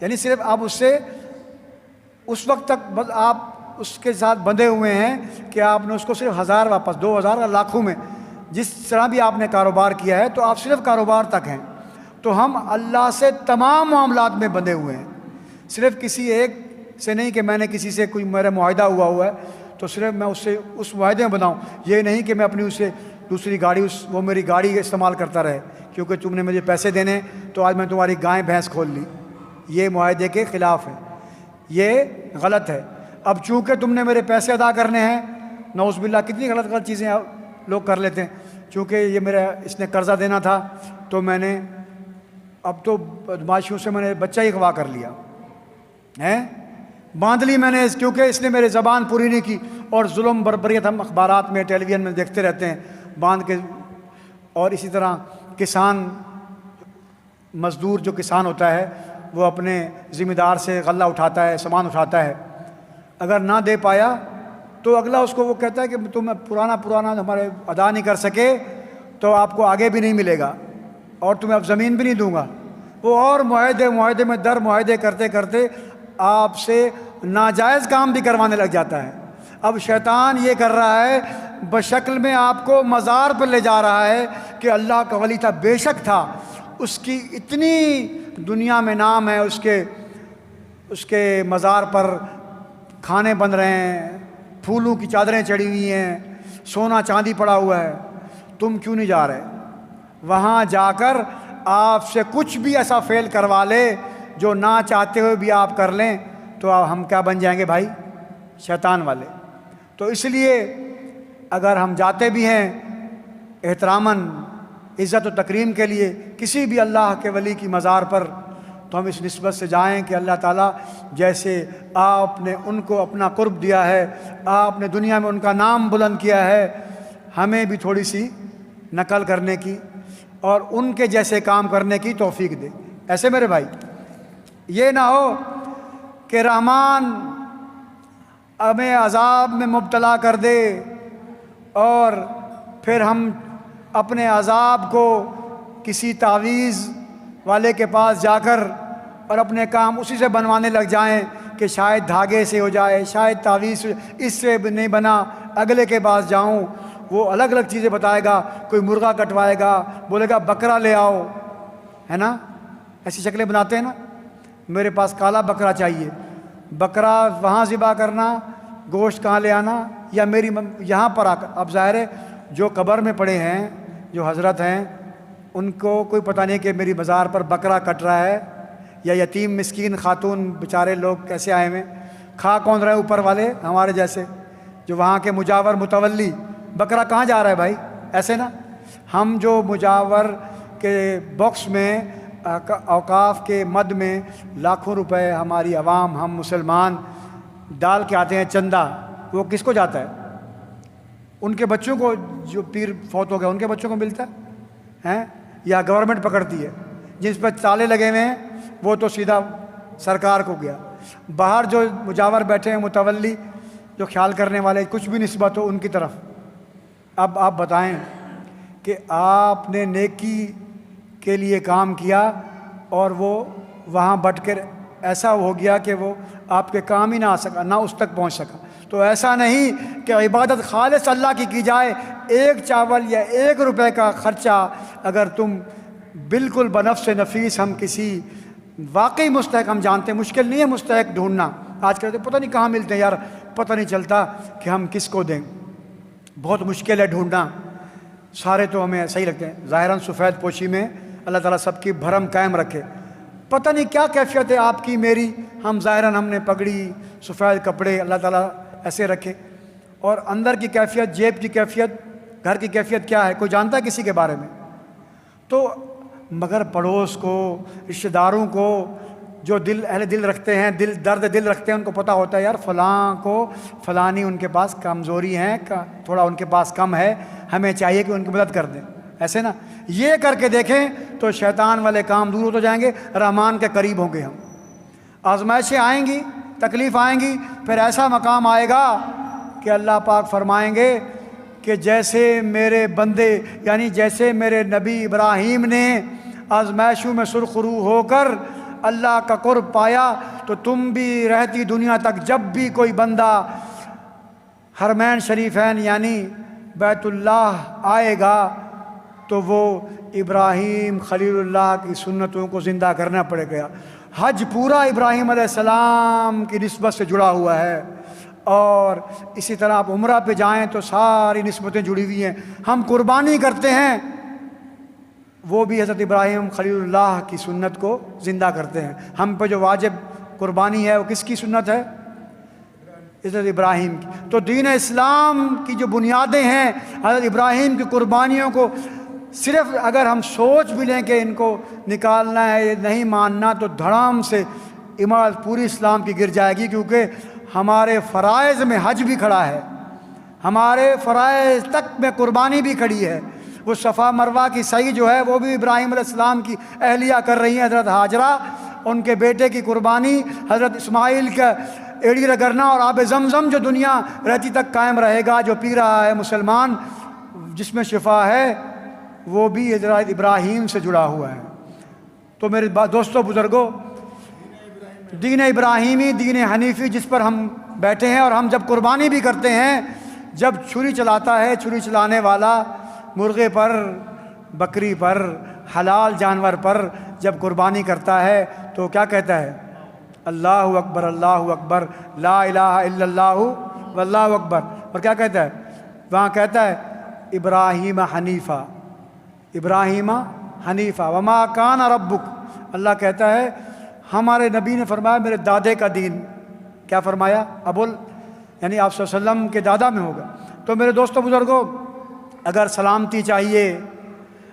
یعنی صرف آپ اس وقت تک بس آپ اس کے ساتھ بندھے ہوئے ہیں کہ آپ نے اس کو صرف 1000 واپس 2000 لاکھوں میں جس طرح بھی آپ نے کاروبار کیا ہے تو آپ صرف کاروبار تک ہیں. تو ہم اللہ سے تمام معاملات میں بندھے ہوئے ہیں, صرف کسی ایک سے نہیں کہ میں نے کسی سے کوئی میرا معاہدہ ہوا ہے تو صرف میں اس سے اس معاہدے میں بناؤں. یہ نہیں کہ میں اپنی اسے دوسری گاڑی وہ میری گاڑی استعمال کرتا رہے کیونکہ تم نے مجھے پیسے دینے تو آج میں تمہاری گائے بھینس کھول لی. یہ معاہدے کے خلاف ہے, یہ غلط ہے. اب چونکہ تم نے میرے پیسے ادا کرنے ہیں, نعوذ باللہ کتنی غلط چیزیں لوگ کر لیتے ہیں. چونکہ یہ میرا اس نے قرضہ دینا تھا تو میں نے اب تو بدماشیوں سے میں نے بچہ ہی اغوا کر لیا ہے, باندھ لی میں نے, کیونکہ اس نے میری زبان پوری نہیں کی. اور ظلم بربریت ہم اخبارات میں ٹیلی ویژن میں دیکھتے رہتے ہیں باندھ کے. اور اسی طرح کسان مزدور جو کسان ہوتا ہے وہ اپنے ذمہ دار سے غلہ اٹھاتا ہے, سامان اٹھاتا ہے, اگر نہ دے پایا تو اگلا اس کو وہ کہتا ہے کہ تم پرانا ہمارے ادا نہیں کر سکے تو آپ کو آگے بھی نہیں ملے گا اور تمہیں اب زمین بھی نہیں دوں گا. وہ اور معاہدے میں در معاہدے کرتے کرتے آپ سے ناجائز کام بھی کروانے لگ جاتا ہے. اب شیطان یہ کر رہا ہے بشکل میں آپ کو مزار پر لے جا رہا ہے کہ اللہ کا ولی تھا, بے شک تھا, اس کی اتنی دنیا میں نام ہے, اس کے مزار پر کھانے بن رہے ہیں, پھولوں کی چادریں چڑھی ہوئی ہیں, سونا چاندی پڑا ہوا ہے, تم کیوں نہیں جا رہے؟ وہاں جا کر آپ سے کچھ بھی ایسا فیل کروا لے جو نہ چاہتے ہوئے بھی آپ کر لیں تو ہم کیا بن جائیں گے بھائی؟ شیطان والے. تو اس لیے اگر ہم جاتے بھی ہیں احتراماً عزت و تکریم کے لیے کسی بھی اللہ کے ولی کی مزار پر تو ہم اس نسبت سے جائیں کہ اللہ تعالیٰ جیسے آپ نے ان کو اپنا قرب دیا ہے, آپ نے دنیا میں ان کا نام بلند کیا ہے, ہمیں بھی تھوڑی سی نقل کرنے کی اور ان کے جیسے کام کرنے کی توفیق دے. ایسے میرے بھائی یہ نہ ہو کہ رحمان ہمیں عذاب میں مبتلا کر دے اور پھر ہم اپنے عذاب کو کسی تعویذ والے کے پاس جا کر اور اپنے کام اسی سے بنوانے لگ جائیں کہ شاید دھاگے سے ہو جائے, شاید تعویذ اس سے نہیں بنا, اگلے کے پاس جاؤں وہ الگ الگ چیزیں بتائے گا, کوئی مرغا کٹوائے گا, بولے گا بکرا لے آؤ, ہے نا, ایسی شکلیں بناتے ہیں نا, میرے پاس کالا بکرا چاہیے, بکرا وہاں ذبح کرنا, گوشت کہاں لے آنا, یا میری یہاں پر آ کر. اب ظاہر ہے جو قبر میں پڑے ہیں جو حضرت ہیں ان کو کوئی پتہ نہیں کہ میری مزار پر بکرا کٹ رہا ہے, یا یتیم مسکین خاتون بیچارے لوگ کیسے آئے ہوئے, کھا کون رہے اوپر والے ہمارے جیسے جو وہاں کے مجاور متولی, بکرا کہاں جا رہا ہے بھائی؟ ایسے نا ہم جو مجاور کے باکس میں اوقاف کے مد میں لاکھوں روپے ہماری عوام ہم مسلمان ڈال کے آتے ہیں چندہ, وہ کس کو جاتا ہے؟ ان کے بچوں کو, جو پیر فوت ہو گیا ان کے بچوں کو ملتا ہے, یا گورنمنٹ پکڑتی ہے؟ جس پر تالے لگے ہوئے ہیں وہ تو سیدھا سرکار کو گیا. باہر جو مجاور بیٹھے ہیں متولی جو خیال کرنے والے کچھ بھی نسبت ہو ان کی طرف. اب آپ بتائیں کہ آپ نے نیکی کے لیے کام کیا اور وہ وہاں بٹ کر ایسا ہو گیا کہ وہ آپ کے کام ہی نہ آ سکا, نہ اس تک پہنچ سکا. تو ایسا نہیں کہ عبادت خالص اللہ کی جائے, ایک چاول یا 1 روپے کا خرچہ اگر تم بالکل بنفس نفیس, ہم کسی واقعی مستحق, ہم جانتے ہیں مشکل نہیں ہے مستحق ڈھونڈنا, آج کل پتہ نہیں کہاں ملتے ہیں یار, پتہ نہیں چلتا کہ ہم کس کو دیں, بہت مشکل ہے ڈھونڈنا. سارے تو ہمیں صحیح لگتے ہیں, ظاہراً سفید پوشی میں اللہ تعالیٰ سب کی بھرم قائم رکھے. پتہ نہیں کیا کیفیت ہے آپ کی میری, ہم ظاہراً ہم نے پگڑی سفید کپڑے اللہ تعالیٰ ایسے رکھے, اور اندر کی کیفیت, جیب کی کیفیت, گھر کی کیفیت کیا ہے کوئی جانتا ہے کسی کے بارے میں؟ تو مگر پڑوس کو, رشتہ داروں کو جو اہل دل رکھتے ہیں, درد دل رکھتے ہیں, ان کو پتہ ہوتا ہے یار فلاں کو فلانی ان کے پاس کمزوری ہیں, تھوڑا ان کے پاس کم ہے, ہمیں چاہیے کہ ان کی مدد کر دیں. ایسے نا یہ کر کے دیکھیں تو شیطان والے کام دور ہو جائیں گے, رحمان کے قریب ہوں گے ہم. آزمائشیں آئیں گی, تکلیف آئیں گی, پھر ایسا مقام آئے گا کہ اللہ پاک فرمائیں گے کہ جیسے میرے بندے یعنی جیسے میرے نبی ابراہیم نے آزمائشوں میں سرخرو ہو کر اللہ کا قرب پایا تو تم بھی رہتی دنیا تک جب بھی کوئی بندہ حرمین شریفین یعنی بیت اللہ آئے گا تو وہ ابراہیم خلیل اللہ کی سنتوں کو زندہ کرنا پڑے گا۔ حج پورا ابراہیم علیہ السلام کی نسبت سے جڑا ہوا ہے، اور اسی طرح آپ عمرہ پہ جائیں تو ساری نسبتیں جڑی ہوئی ہیں۔ ہم قربانی کرتے ہیں، وہ بھی حضرت ابراہیم خلیل اللہ کی سنت کو زندہ کرتے ہیں۔ ہم پہ جو واجب قربانی ہے وہ کس کی سنت ہے؟ حضرت ابراہیم کی۔ تو دین اسلام کی جو بنیادیں ہیں حضرت ابراہیم کی قربانیوں کو صرف اگر ہم سوچ بھی لیں کہ ان کو نکالنا ہے، یہ نہیں ماننا، تو دھڑام سے عمارت پوری اسلام کی گر جائے گی، کیونکہ ہمارے فرائض میں حج بھی کھڑا ہے، ہمارے فرائض تک میں قربانی بھی کھڑی ہے۔ وہ صفا مروہ کی سعی جو ہے وہ بھی ابراہیم علیہ السلام کی اہلیہ کر رہی ہیں، حضرت ہاجرہ، ان کے بیٹے کی قربانی، حضرت اسماعیل کا ایڑی رگڑنا، اور آب زمزم جو دنیا رہتی تک قائم رہے گا، جو پی رہا ہے مسلمان، جس میں شفا ہے، وہ بھی حضرت ابراہیم سے جڑا ہوا ہے۔ تو میرے دوستوں بزرگوں، دین ابراہیمی، دین حنیفی جس پر ہم بیٹھے ہیں، اور ہم جب قربانی بھی کرتے ہیں، جب چھری چلاتا ہے، چھری چلانے والا مرغے پر، بکری پر، حلال جانور پر جب قربانی کرتا ہے تو کیا کہتا ہے؟ اللہ اکبر، اللہ اکبر، لا الہ الا اللہ واللہ اکبر۔ اور کیا کہتا ہے وہاں؟ کہتا ہے ابراہیم حنیفہ، ابراہیم حنیفہ وما کان ربک۔ اللہ کہتا ہے، ہمارے نبی نے فرمایا میرے دادے کا دین، کیا فرمایا؟ یعنی آپ صلی اللہ علیہ وسلم کے دادا میں ہوگا۔ تو میرے دوستوں بزرگوں، اگر سلامتی چاہیے،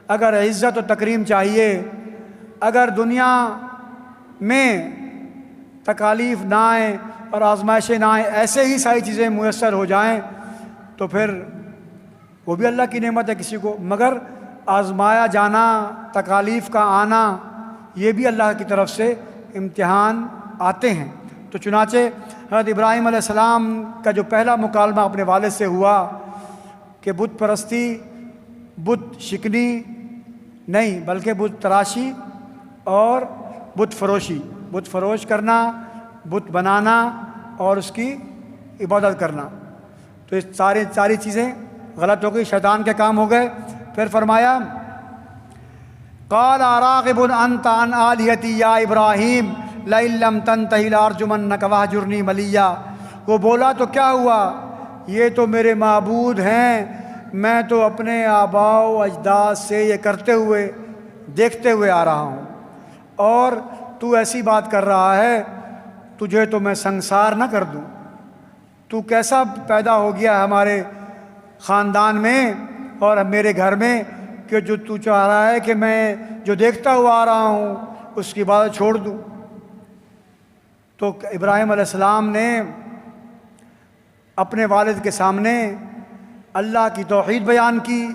اگر عزت و تکریم چاہیے، اگر دنیا میں تکالیف نہ آئیں اور آزمائشیں نہ آئیں، ایسے ہی ساری چیزیں میسر ہو جائیں، تو پھر وہ بھی اللہ کی نعمت ہے کسی کو، مگر آزمایا جانا، تکالیف کا آنا، یہ بھی اللہ کی طرف سے امتحان آتے ہیں۔ تو چنانچہ حضرت ابراہیم علیہ السلام کا جو پہلا مکالمہ اپنے والد سے ہوا کہ بت پرستی، بت شکنی نہیں بلکہ بت تراشی اور بت فروشی، بت فروش کرنا، بت بنانا اور اس کی عبادت کرنا، تو یہ ساری چیزیں غلط ہو گئی، شیطان کے کام ہو گئے۔ پھر فرمایا قال اراغب انت عن آلہتی یا ابراہیم لئن لم تنتہ لارجمنک واہجرنی ملیا۔ وہ بولا تو کیا ہوا، یہ تو میرے معبود ہیں، میں تو اپنے آباء و اجداد سے یہ کرتے ہوئے دیکھتے ہوئے آ رہا ہوں، اور تو ایسی بات کر رہا ہے، تجھے تو میں سنسار نہ کر دوں۔ تو کیسا پیدا ہو گیا ہمارے خاندان میں اور میرے گھر میں کہ جو تو چاہ رہا ہے کہ میں جو دیکھتا ہوا آ رہا ہوں اس کی بات چھوڑ دوں۔ تو ابراہیم علیہ السلام نے اپنے والد کے سامنے اللہ کی توحید بیان کی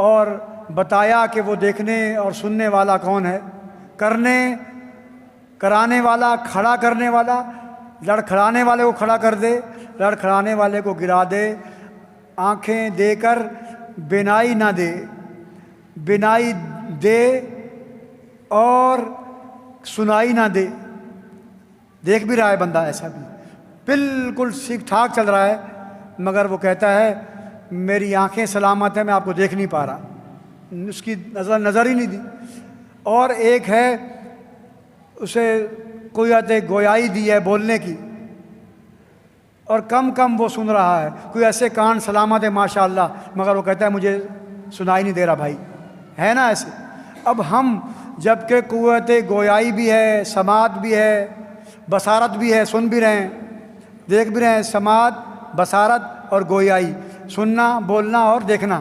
اور بتایا کہ وہ دیکھنے اور سننے والا کون ہے، کرانے والا، کھڑا کرنے والا، لڑکھڑانے والے کو کھڑا کر دے، لڑکھڑانے والے کو گرا دے، آنکھیں دے کر بینائی نہ دے، بینائی دے اور سنائی نہ دے۔ دیکھ بھی رہا ہے بندہ، ایسا بھی بالکل ٹھیک ٹھاک چل رہا ہے، مگر وہ کہتا ہے میری آنکھیں سلامت ہیں، میں آپ کو دیکھ نہیں پا رہا، اس کی نظر ہی نہیں دی۔ اور ایک ہے اسے قوت گویائی دی ہے بولنے کی، اور کم وہ سن رہا ہے، کوئی ایسے کان سلامت ہے ماشاءاللہ، مگر وہ کہتا ہے مجھے سنائی نہیں دے رہا بھائی، ہے نا ایسے۔ اب ہم جب کہ قوت گویائی بھی ہے، سماعت بھی ہے، بصارت بھی ہے، سن بھی رہے ہیں، دیکھ بھی رہے ہیں، سماعت، بصارت اور گویائی، سننا، بولنا اور دیکھنا،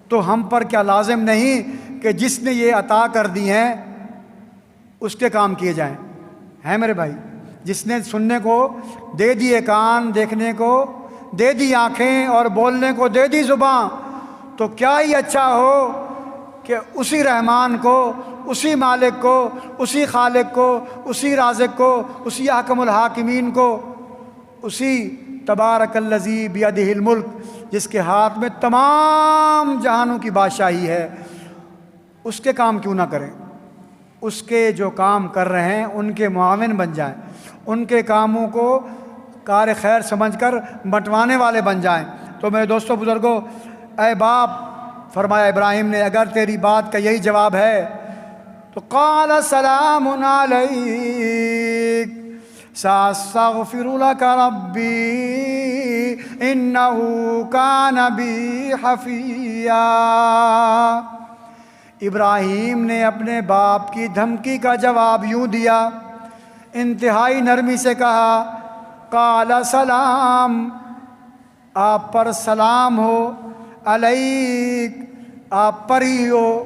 تو ہم پر کیا لازم نہیں کہ جس نے یہ عطا کر دی ہیں اس کے کام کیے جائیں؟ ہیں میرے بھائی، جس نے سننے کو دے دیے کان، دیکھنے کو دے دی آنکھیں اور بولنے کو دے دی زبان، تو کیا ہی اچھا ہو کہ اسی رحمان کو، اسی مالک کو، اسی خالق کو، اسی رازق کو، اسی احکم الحاکمین کو، اسی تبارک الذی بیدہ الملک جس کے ہاتھ میں تمام جہانوں کی بادشاہی ہے، اس کے کام کیوں نہ کریں؟ اس کے جو کام کر رہے ہیں ان کے معاون بن جائیں، ان کے کاموں کو کار خیر سمجھ کر بنٹوانے والے بن جائیں۔ تو میرے دوستوں بزرگوں، اے باپ، فرمایا ابراہیم نے، اگر تیری بات کا یہی جواب ہے تو قال سلام علیک ساستغفر لک ربی انہ کان بی حفیا۔ ابراہیم نے اپنے باپ کی دھمکی کا جواب یوں دیا، انتہائی نرمی سے کہا، قال سلام، آپ پر سلام ہو، علیک، آپ پر ہی ہو،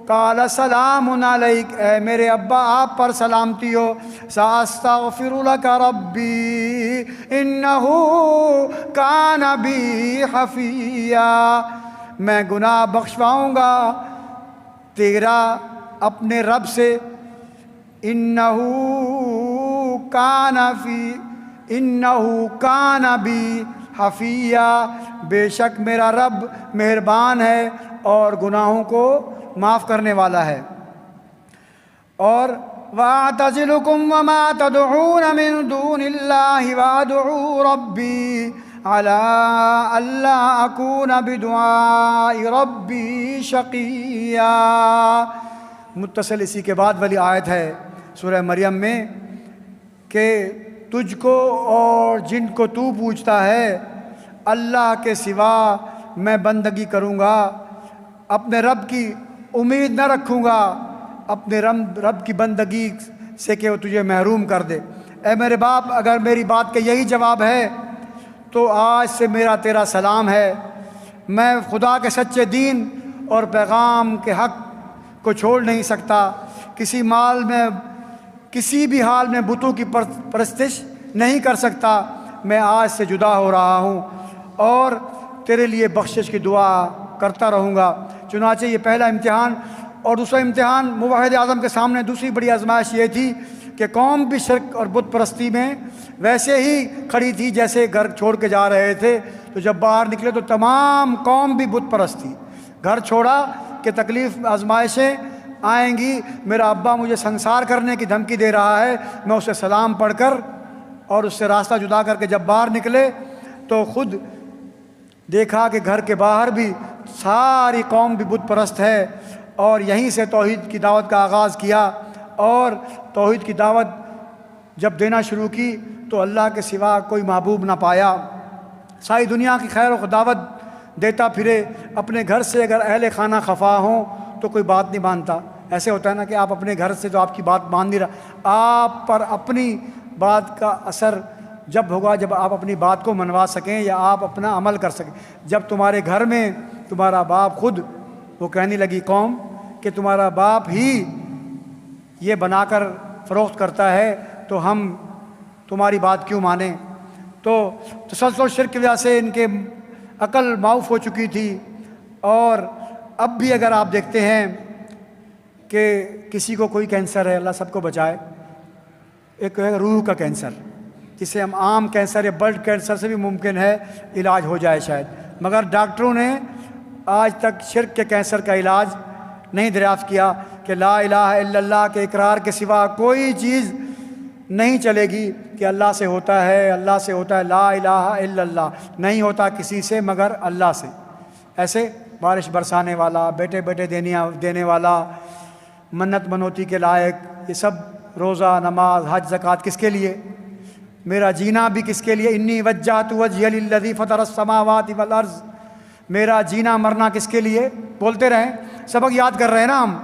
قال سلام علیک، اے میرے ابا آپ پر سلامتی ہو، ساستغفر لک ربی انہ کان بی حفیا، میں گناہ بخشواؤں گا تیرا اپنے رب سے، انہ کان بی حفیہ، بے شک میرا رب مہربان ہے اور گناہوں کو معاف کرنے والا ہے۔ اور وَأَعْتَزِلُكُمْ وَمَا تَدْعُونَ مِن دُونِ اللَّهِ وَأَدْعُو رَبِّي عَلَىٰ أَلَّا أَكُونَ بِدُعَاءِ رَبِّي شَقِيًّا۔ متصل اسی کے بعد والی آیت ہے سورہ مریم میں کہ تجھ کو اور جن کو تو پوچھتا ہے اللہ کے سوا میں بندگی کروں گا، اپنے رب کی امید نہ رکھوں گا اپنے رب کی بندگی سے کہ وہ تجھے محروم کر دے۔ اے میرے باپ، اگر میری بات کا یہی جواب ہے تو آج سے میرا تیرا سلام ہے، میں خدا کے سچے دین اور پیغام کے حق کو چھوڑ نہیں سکتا، کسی بھی حال میں بتوں کی پرستش نہیں کر سکتا، میں آج سے جدا ہو رہا ہوں اور تیرے لیے بخشش کی دعا کرتا رہوں گا۔ چنانچہ یہ پہلا امتحان، اور دوسرا امتحان موحد اعظم کے سامنے دوسری بڑی آزمائش یہ تھی کہ قوم بھی شرک اور بت پرستی میں ویسے ہی کھڑی تھی جیسے گھر چھوڑ کے جا رہے تھے، تو جب باہر نکلے تو تمام قوم بھی بت پرست تھی۔ گھر چھوڑا کہ تکلیف آزمائشیں آئیں گی، میرا ابا مجھے سنسار کرنے کی دھمکی دے رہا ہے، میں اسے سلام پڑھ کر اور اس سے راستہ جدا کر کے جب باہر نکلے تو خود دیکھا کہ گھر کے باہر بھی ساری قوم بھی بت پرست ہے، اور یہیں سے توحید کی دعوت کا آغاز کیا، اور توحید کی دعوت جب دینا شروع کی تو اللہ کے سوا کوئی محبوب نہ پایا۔ ساری دنیا کی خیر و دعوت دیتا پھرے، اپنے گھر سے اگر اہل خانہ خفا ہوں تو کوئی بات نہیں مانتا۔ ایسے ہوتا ہے نا کہ آپ اپنے گھر سے تو آپ کی بات مان نہیں رہا، آپ پر اپنی بات کا اثر جب ہوگا جب آپ اپنی بات کو منوا سکیں یا آپ اپنا عمل کر سکیں۔ جب تمہارے گھر میں تمہارا باپ خود وہ کہنے لگی قوم کہ تمہارا باپ ہی یہ بنا کر فروخت کرتا ہے تو ہم تمہاری بات کیوں مانیں؟ تو تسلسل شرک کی وجہ سے ان کے عقل معاف ہو چکی تھی، اور اب بھی اگر آپ دیکھتے ہیں کہ کسی کو کوئی کینسر ہے، اللہ سب کو بچائے، ایک ہے روح کا کینسر جسے ہم عام کینسر یا بلڈ کینسر سے بھی ممکن ہے علاج ہو جائے شاید، مگر ڈاکٹروں نے آج تک شرک کے کینسر کا علاج نہیں دریافت کیا کہ لا الہ الا اللہ کے اقرار کے سوا کوئی چیز نہیں چلے گی، کہ اللہ سے ہوتا ہے، اللہ سے ہوتا ہے، لا الہ الا اللہ، نہیں ہوتا کسی سے مگر اللہ سے۔ ایسے بارش برسانے والا، بیٹے بیٹے دینے والا، منت منوتی کے لائق، یہ سب روزہ، نماز، حج، زکوٰۃ کس کے لیے؟ میرا جینا بھی کس کے لیے؟ انی وجہت وجہی للذی فطر السماوات والارض، میرا جینا مرنا کس کے لیے؟ بولتے رہیں، سبق یاد کر رہے ہیں نا ہم۔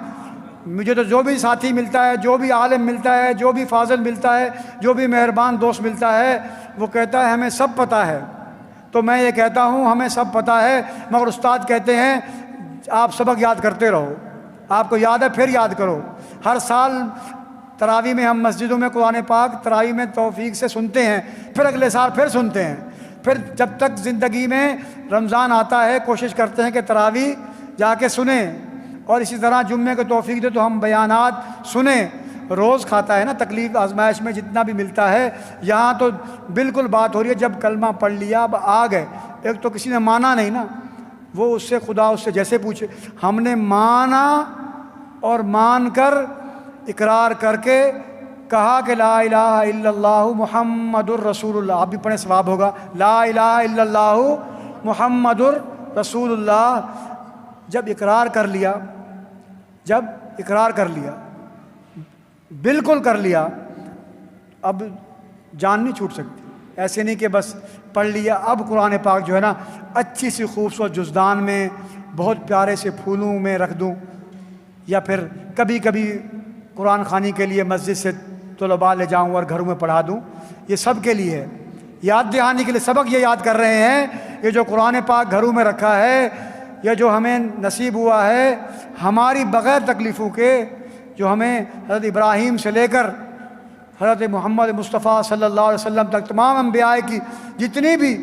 مجھے تو جو بھی ساتھی ملتا ہے، جو بھی عالم ملتا ہے، جو بھی فاضل ملتا ہے، جو بھی مہربان دوست ملتا ہے، وہ کہتا ہے ہمیں سب پتہ ہے، تو میں یہ کہتا ہوں ہمیں سب پتہ ہے، مگر استاد کہتے ہیں آپ سبق یاد کرتے رہو، آپ کو یاد ہے پھر یاد کرو۔ ہر سال تراویح میں ہم مسجدوں میں قرآن پاک تراویح میں توفیق سے سنتے ہیں، پھر اگلے سال پھر سنتے ہیں، پھر جب تک زندگی میں رمضان آتا ہے کوشش کرتے ہیں کہ تراویح جا کے سنیں، اور اسی طرح جمعے کو توفیق دے تو ہم بیانات سنیں۔ روز کھاتا ہے نا تکلیف آزمائش میں جتنا بھی ملتا ہے، یہاں تو بالکل بات ہو رہی ہے جب کلمہ پڑھ لیا اب آ گئے، ایک تو کسی نے مانا نہیں نا، وہ اس سے خدا اس سے جیسے پوچھے، ہم نے مانا اور مان کر اقرار کر کے کہا کہ لا الہ الا اللہ محمد الرسول اللہ، آپ بھی پڑھیں ثواب ہوگا، لا الہ الا اللہ محمد الرسول اللہ۔ جب اقرار کر لیا، بالکل کر لیا، اب جان نہیں چھوٹ سکتی۔ ایسے نہیں کہ بس پڑھ لیا، اب قرآن پاک جو ہے نا اچھی سی خوبصورت جزدان میں بہت پیارے سے پھولوں میں رکھ دوں، یا پھر کبھی کبھی قرآن خوانی کے لیے مسجد سے طلباء لے جاؤں اور گھروں میں پڑھا دوں، یہ سب کے لیے ہے، یاد دہانی کے لیے۔ سبق یہ یاد کر رہے ہیں، یہ جو قرآن پاک گھروں میں رکھا ہے، یہ جو ہمیں نصیب ہوا ہے ہماری بغیر تکلیفوں کے، جو ہمیں حضرت ابراہیم سے لے کر حضرت محمد مصطفیٰ صلی اللہ علیہ وسلم تک تمام انبیاء کی جتنی بھی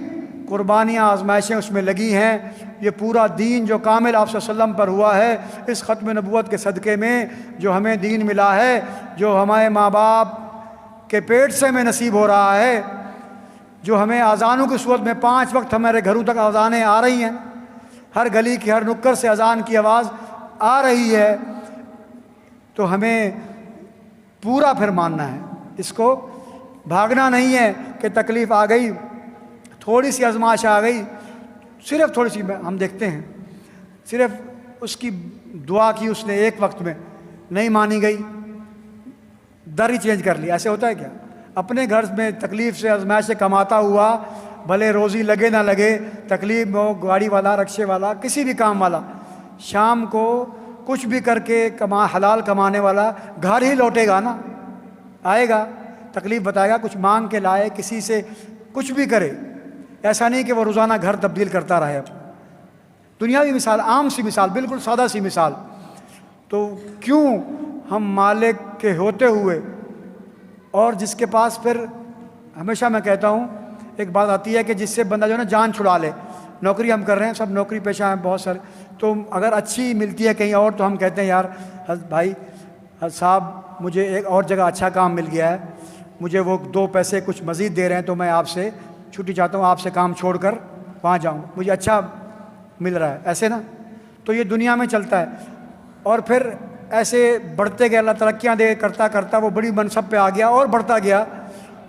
قربانیاں آزمائشیں اس میں لگی ہیں، یہ پورا دین جو کامل آپ صلی اللہ علیہ وسلم پر ہوا ہے، اس ختم نبوت کے صدقے میں جو ہمیں دین ملا ہے، جو ہمارے ماں باپ کے پیٹ سے ہمیں نصیب ہو رہا ہے، جو ہمیں اذانوں کی صورت میں 5 وقت ہمارے گھروں تک اذانیں آ رہی ہیں، ہر گلی کی ہر نکر سے اذان کی آواز آ رہی ہے، تو ہمیں پورا پھر ماننا ہے، اس کو بھاگنا نہیں ہے کہ تکلیف آ گئی، تھوڑی سی آزمائش آ گئی، صرف تھوڑی سی ہم دیکھتے ہیں، صرف اس کی دعا کی اس نے ایک وقت میں، نہیں مانی گئی، در ہی چینج کر لیا۔ ایسے ہوتا ہے کیا؟ اپنے گھر میں تکلیف سے آزمائش سے کماتا ہوا، بھلے روزی لگے نہ لگے، تکلیف میں ہو، گاڑی والا، رکشے والا، کسی بھی کام والا، شام کو کچھ بھی کر کے حلال کمانے والا گھر ہی لوٹے گا نا، آئے گا، تکلیف بتائے گا، کچھ مانگ کے لائے، کسی سے کچھ بھی کرے، ایسا نہیں کہ وہ روزانہ گھر تبدیل کرتا رہے۔ دنیاوی مثال، عام سی مثال، بالکل سادہ سی مثال، تو کیوں ہم مالک کے ہوتے ہوئے اور جس کے پاس پھر ہمیشہ میں کہتا ہوں ایک بات آتی ہے کہ جس سے بندہ جو ہے نا جان چھڑا لے، نوکری ہم کر رہے ہیں، سب نوکری پیشہ ہیں بہت سارے، تو اگر اچھی ملتی ہے کہیں اور تو ہم کہتے ہیں یار بھائی صاحب مجھے ایک اور جگہ اچھا کام مل گیا ہے، مجھے وہ 2 پیسے کچھ مزید دے رہے ہیں، تو میں آپ سے چھٹی چاہتا ہوں، آپ سے کام چھوڑ کر وہاں جاؤں، مجھے اچھا مل رہا ہے، ایسے نا، تو یہ دنیا میں چلتا ہے۔ اور پھر ایسے بڑھتے گئے، اللہ ترقیاں دے کرتا کرتا وہ بڑی منصب پہ آ گیا اور بڑھتا گیا،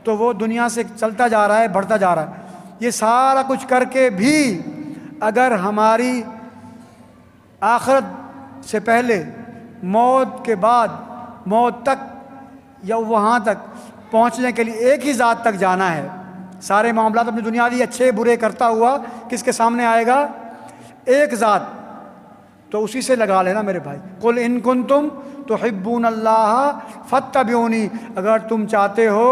تو وہ دنیا سے چلتا جا رہا ہے، بڑھتا جا رہا ہے۔ یہ سارا کچھ کر کے بھی اگر ہماری آخرت سے پہلے، موت کے بعد، موت تک یا وہاں تک پہنچنے کے لیے ایک ہی ذات تک جانا ہے، سارے معاملات اپنی دنیاوی اچھے برے کرتا ہوا کس کے سامنے آئے گا؟ ایک ذات، تو اسی سے لگا لینا میرے بھائی۔ قل ان کنتم تحبون اللہ فاتبعونی، اگر تم چاہتے ہو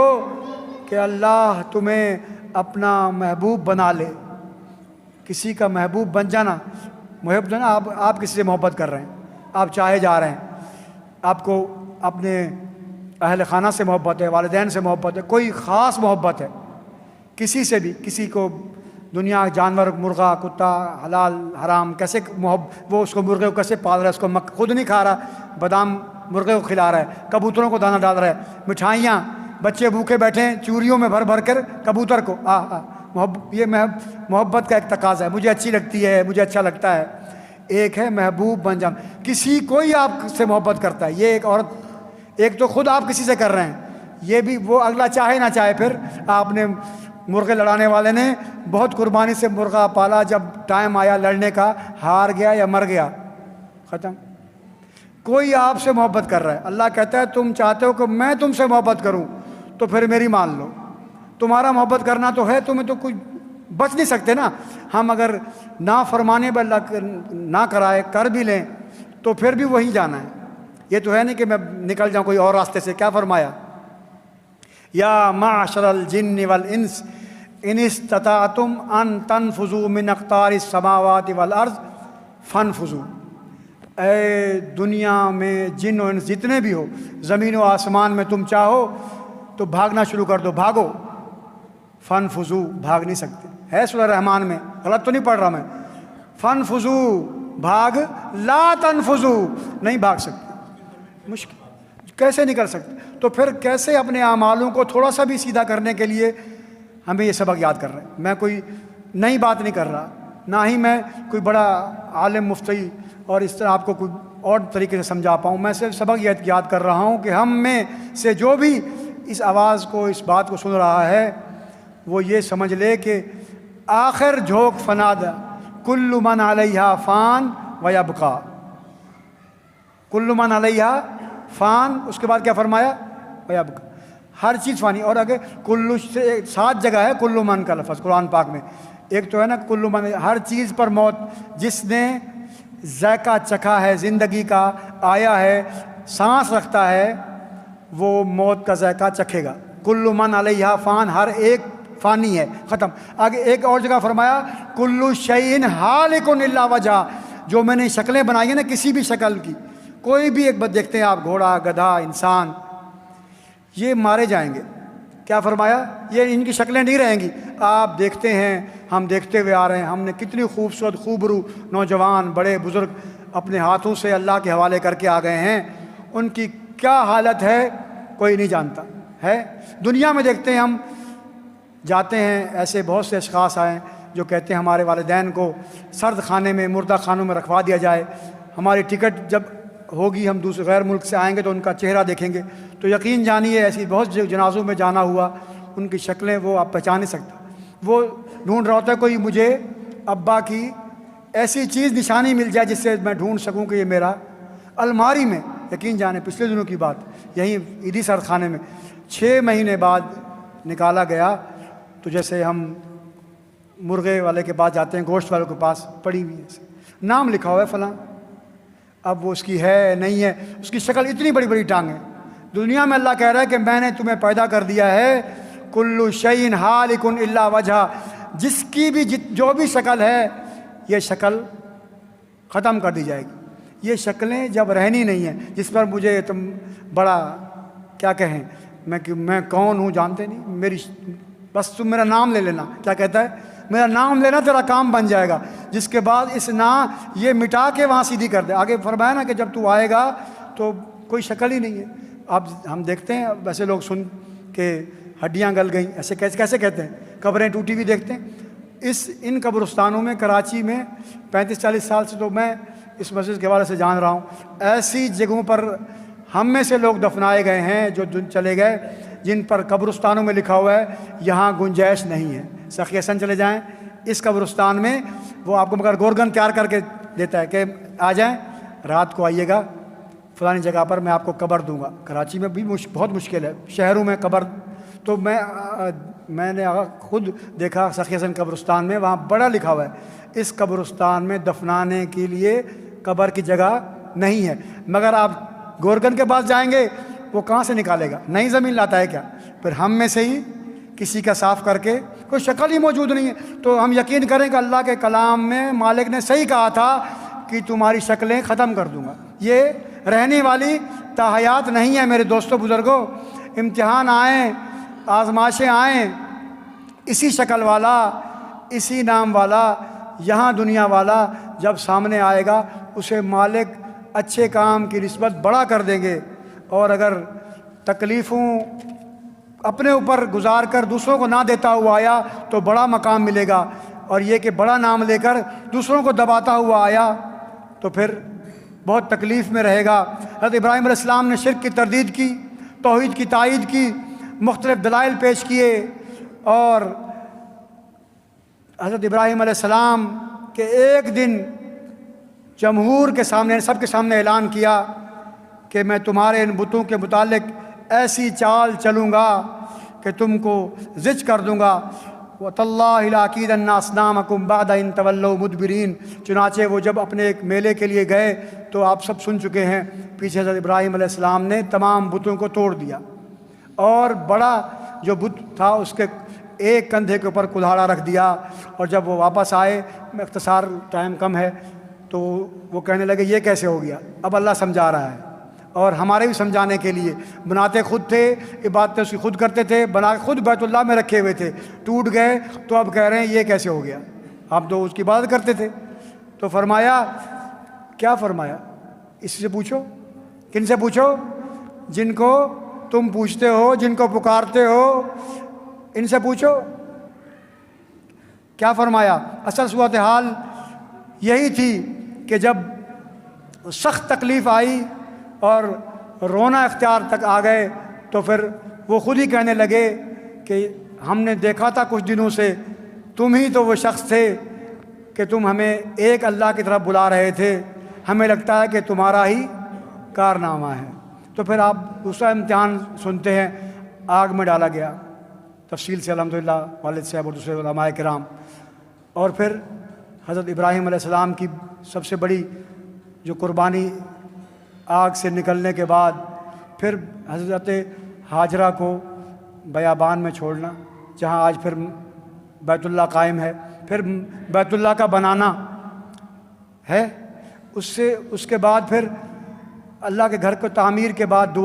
کہ اللہ تمہیں اپنا محبوب بنا لے، کسی کا محبوب بن جانا، محب جو نا، آپ کسی سے محبت کر رہے ہیں، آپ چاہے جا رہے ہیں، آپ کو اپنے اہل خانہ سے محبت ہے، والدین سے محبت ہے، کوئی خاص محبت ہے کسی سے بھی، کسی کو دنیا جانور، مرغا، کتا، حلال حرام، کیسے وہ اس کو مرغے کو کیسے پال رہا ہے، اس کو خود نہیں کھا رہا، بادام مرغے کو کھلا رہا ہے، کبوتروں کو دانہ ڈال رہا ہے، مٹھائیاں، بچے بھوکے بیٹھے ہیں چوریوں میں بھر بھر کر کبوتر کو، یہ محبت کا ایک تقاضا ہے، مجھے اچھی لگتی ہے، مجھے اچھا لگتا ہے۔ ایک ہے محبوب بن جانا، کسی کوئی آپ سے محبت کرتا ہے، یہ ایک عورت، ایک تو خود آپ کسی سے کر رہے ہیں، یہ بھی وہ اگلا چاہے نہ چاہے، پھر آپ نے مرغے لڑانے والے نے بہت قربانی سے مرغا پالا، جب ٹائم آیا لڑنے کا ہار گیا یا مر گیا، ختم۔ کوئی آپ سے محبت کر رہا ہے، اللہ کہتا ہے تم چاہتے ہو کہ میں تم سے محبت کروں تو پھر میری مان لو، تمہارا محبت کرنا تو ہے، تمہیں تو کچھ بچ نہیں سکتے نا۔ ہم اگر نافرمانے پہ اللہ نہ کرائے کر بھی لیں تو پھر بھی وہیں جانا ہے، یہ تو ہے نہیں کہ میں نکل جاؤں کوئی اور راستے سے۔ کیا فرمایا؟ یا معشر الجن والانس ان استطعتم ان تنفذوا من اقطار السماوات والارض فانفذوا، اے دنیا میں جن و انس جتنے بھی ہو، زمین و آسمان میں تم چاہو تو بھاگنا شروع کر دو، بھاگو، فانفذوا، بھاگ نہیں سکتے، ہے سورہ رحمان میں، غلط تو نہیں پڑھ رہا میں، فانفذوا، بھاگ، لا تنفذوا، نہیں بھاگ سکتے، مشکل، کیسے نہیں کر سکتے؟ تو پھر کیسے اپنے اعمالوں کو تھوڑا سا بھی سیدھا کرنے کے لیے ہمیں یہ سبق یاد کر رہے ہیں۔ میں کوئی نئی بات نہیں کر رہا، نہ ہی میں کوئی بڑا عالم مفتی اور اس طرح آپ کو کوئی اور طریقے سے سمجھا پاؤں، میں صرف سبق یاد کر رہا ہوں کہ ہم میں سے جو بھی اس آواز کو، اس بات کو سن رہا ہے، وہ یہ سمجھ لے کہ آخر جھونک فناد، کل من علیہا فان ویبقا، کل من علیہا فان، اس کے بعد کیا فرمایا؟ ویبقا، ہر چیز فانی۔ اور اگر کلو سے 7 جگہ ہے کلو من کا لفظ قرآن پاک میں، ایک تو ہے نا کلو من، ہر چیز پر موت، جس نے ذائقہ چکھا ہے زندگی کا، آیا ہے، سانس رکھتا ہے، وہ موت کا ذائقہ چکھے گا۔ کلو من علیہا فان، ہر ایک فانی ہے، ختم۔ آگے ایک اور جگہ فرمایا کلو شیء ہالک الا وجہ، جو میں نے شکلیں بنائی ہیں نا کسی بھی شکل کی، کوئی بھی ایک بات دیکھتے ہیں آپ، گھوڑا، گدھا، انسان، یہ مارے جائیں گے۔ کیا فرمایا؟ یہ ان کی شکلیں نہیں رہیں گی۔ آپ دیکھتے ہیں، ہم دیکھتے ہوئے آ رہے ہیں، ہم نے کتنی خوبصورت خوبرو نوجوان بڑے بزرگ اپنے ہاتھوں سے اللہ کے حوالے کر کے آ گئے ہیں، ان کی کیا حالت ہے کوئی نہیں جانتا ہے۔ دنیا میں دیکھتے ہیں، ہم جاتے ہیں، ایسے بہت سے اشخاص آئے جو کہتے ہیں ہمارے والدین کو سرد خانے میں، مردہ خانوں میں رکھوا دیا جائے، ہماری ٹکٹ جب ہوگی ہم دوسرے غیر ملک سے آئیں گے تو ان کا چہرہ دیکھیں گے۔ تو یقین جانیے ایسی بہت جنازوں میں جانا ہوا، ان کی شکلیں وہ آپ پہچان نہیں سکتا۔ وہ ڈھونڈ رہا ہوتا ہے کوئی مجھے ابا کی ایسی چیز نشانی مل جائے جس سے میں ڈھونڈ سکوں کہ یہ میرا، الماری میں، یقین جانے پچھلے دنوں کی بات، یہیں عیدی سرد خانے میں 6 مہینے بعد نکالا گیا، تو جیسے ہم مرغے والے کے پاس جاتے ہیں، گوشت والوں کے پاس، پڑی ہوئی ہے، نام لکھا ہوا ہے فلاں، اب وہ اس کی ہے نہیں ہے، اس کی شکل اتنی بڑی بڑی ٹانگیں۔ دنیا میں اللہ کہہ رہا ہے کہ میں نے تمہیں پیدا کر دیا ہے، کل شیء ہالک الا وجہ، جس کی بھی جو بھی شکل ہے، یہ شکل ختم کر دی جائے گی۔ یہ شکلیں جب رہنی نہیں ہیں، جس پر مجھے تم بڑا کیا کہیں، میں کون ہوں جانتے نہیں، میری بس تم میرا نام لے لینا، کیا کہتا ہے؟ میرا نام لینا تیرا کام بن جائے گا، جس کے بعد اس یہ مٹا کے وہاں سیدھی کر دے۔ آگے فرمایا نا کہ جب تو آئے گا تو کوئی شکل ہی نہیں ہے۔ اب ہم دیکھتے ہیں ویسے لوگ سن کہ ہڈیاں گل گئیں، ایسے کیسے کہتے ہیں، قبریں ٹوٹی ہوئی دیکھتے ہیں۔ ان قبرستانوں میں کراچی میں 35-40 سال سے تو میں اس مسجد کے حوالے سے جان رہا ہوں، ایسی جگہوں پر ہم میں سے لوگ دفنائے گئے ہیں جو چلے گئے، جن پر قبرستانوں میں لکھا ہوا ہے یہاں گنجائش نہیں ہے۔ سخی حسن چلے جائیں، اس قبرستان میں وہ آپ کو مگر گورگن تیار کر کے دیتا ہے کہ آ جائیں، رات کو آئیے گا فلانی جگہ پر، میں آپ کو قبر دوں گا۔ کراچی میں بھی بہت مشکل ہے، شہروں میں قبر، تو میں نے خود دیکھا سخی حسن قبرستان میں، وہاں بڑا لکھا ہوا ہے اس قبرستان میں دفنانے کے لیے قبر کی جگہ نہیں ہے۔ مگر آپ گورگن کے پاس جائیں گے، وہ کہاں سے نکالے گا؟ نئی زمین لاتا ہے کیا؟ پھر ہم میں سے ہی کسی کا صاف کر کے، کوئی شکل ہی موجود نہیں ہے، تو ہم یقین کریں کہ اللہ کے کلام میں مالک نے صحیح کہا تھا کہ تمہاری شکلیں ختم کر دوں گا۔ یہ رہنے والی تاحیات نہیں ہے میرے دوستوں بزرگوں۔ امتحان آئیں، آزمائشیں آئیں، اسی شکل والا، اسی نام والا، یہاں دنیا والا جب سامنے آئے گا، اسے مالک اچھے کام کی نسبت بڑا کر دیں گے، اور اگر تکلیفوں اپنے اوپر گزار کر دوسروں کو نہ دیتا ہوا آیا تو بڑا مقام ملے گا، اور یہ کہ بڑا نام لے کر دوسروں کو دباتا ہوا آیا تو پھر بہت تکلیف میں رہے گا۔ حضرت ابراہیم علیہ السلام نے شرک کی تردید کی، توحید کی تائید کی، مختلف دلائل پیش کیے، اور حضرت ابراہیم علیہ السلام کے ایک دن جمہور کے سامنے، سب کے سامنے اعلان کیا کہ میں تمہارے ان بتوں کے متعلق ایسی چال چلوں گا کہ تم کو زج کر دوں گا۔ وَتَاللَّهِ لَأَكِيدَنَّ أَصْنَامَكُمْ بَعْدَ إِن تَوَلَّوْا مُدْبِرِينَ۔ چنانچہ وہ جب اپنے ایک میلے کے لیے گئے تو آپ سب سن چکے ہیں، پیچھے حضرت ابراہیم علیہ السلام نے تمام بتوں کو توڑ دیا، اور بڑا جو بت تھا اس کے ایک کندھے کے اوپر کلہاڑا رکھ دیا، اور جب وہ واپس آئے، اختصار ٹائم کم ہے، تو وہ کہنے لگے یہ کیسے ہو گیا؟ اب اللہ سمجھا رہا ہے، اور ہمارے بھی سمجھانے کے لیے، بناتے خود تھے، عبادتیں اس کی خود کرتے تھے، بنا کے خود بیت اللہ میں رکھے ہوئے تھے، ٹوٹ گئے تو اب کہہ رہے ہیں یہ کیسے ہو گیا؟ آپ تو اس کی عبادت کرتے تھے۔ تو فرمایا، کیا فرمایا؟ اس سے پوچھو، کن سے پوچھو؟ جن کو تم پوچھتے ہو، جن کو پکارتے ہو، ان سے پوچھو۔ کیا فرمایا؟ اصل صورتحال یہی تھی کہ جب سخت تکلیف آئی اور رونا اختیار تک آ گئے تو پھر وہ خود ہی کہنے لگے کہ ہم نے دیکھا تھا کچھ دنوں سے تم ہی تو وہ شخص تھے کہ تم ہمیں ایک اللہ کی طرف بلا رہے تھے، ہمیں لگتا ہے کہ تمہارا ہی کارنامہ ہے۔ تو پھر آپ دوسرا امتحان سنتے ہیں، آگ میں ڈالا گیا تفصیل سے الحمدللہ والد صاحب اور دوسرے علماء کرام، اور پھر حضرت ابراہیم علیہ السلام کی سب سے بڑی جو قربانی آگ سے نکلنے کے بعد پھر حضرت ہاجرہ کو بیابان میں چھوڑنا، جہاں آج پھر بیت اللہ قائم ہے، پھر بیت اللہ کا بنانا ہے، اس کے بعد پھر اللہ کے گھر کو تعمیر کے بعد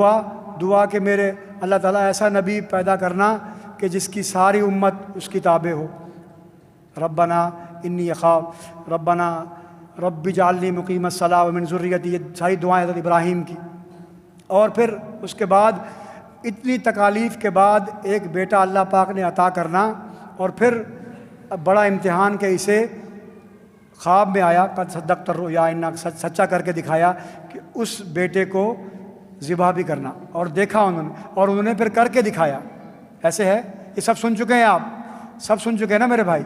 دعا کہ میرے اللہ تعالیٰ ایسا نبی پیدا کرنا کہ جس کی ساری امت اس کی تابع ہو۔ ربنا انی اخاف ربنا رب اجعلنی مقیم الصلاۃ ومن ذریتی، یہ ساری دعائیں حضرت ابراہیم کی۔ اور پھر اس کے بعد اتنی تکالیف کے بعد ایک بیٹا اللہ پاک نے عطا کرنا، اور پھر بڑا امتحان کہ اسے خواب میں آیا، قد صدقت الرؤیا، سچا کر کے دکھایا کہ اس بیٹے کو ذبح بھی کرنا، اور دیکھا انہوں نے پھر کر کے دکھایا۔ ایسے ہے، یہ سب سن چکے ہیں، آپ سب سن چکے ہیں نا میرے بھائی؟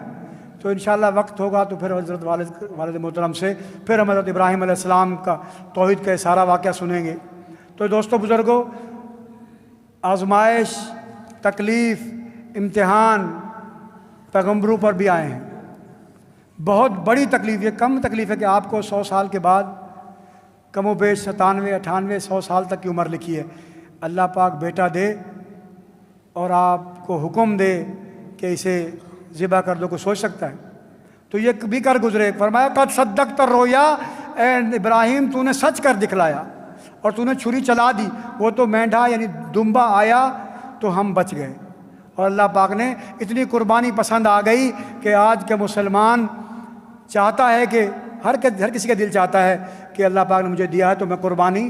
تو انشاءاللہ وقت ہوگا تو پھر حضرت والد محترم سے پھر ہم حضرت ابراہیم علیہ السلام کا توحید کا سارا واقعہ سنیں گے۔ تو دوستو بزرگوں، آزمائش، تکلیف، امتحان پیغمبروں پر بھی آئے ہیں، بہت بڑی تکلیف۔ یہ کم تکلیف ہے کہ آپ کو 100 سال کے بعد کم و بیش 97 98 100 سال تک کی عمر لکھی ہے، اللہ پاک بیٹا دے اور آپ کو حکم دے کہ اسے ذبح کر دو، کوئی سوچ سکتا ہے؟ تو یہ بھی کر گزرے۔ فرمایا قد صدقت الرؤیا، اے ابراہیم تو نے سچ کر دکھلایا اور تو نے چھری چلا دی، وہ تو مینڈھا یعنی دمبا آیا تو ہم بچ گئے۔ اور اللہ پاک نے اتنی قربانی پسند آ گئی کہ آج کے مسلمان چاہتا ہے کہ ہر کسی کا دل چاہتا ہے کہ اللہ پاک نے مجھے دیا ہے تو میں قربانی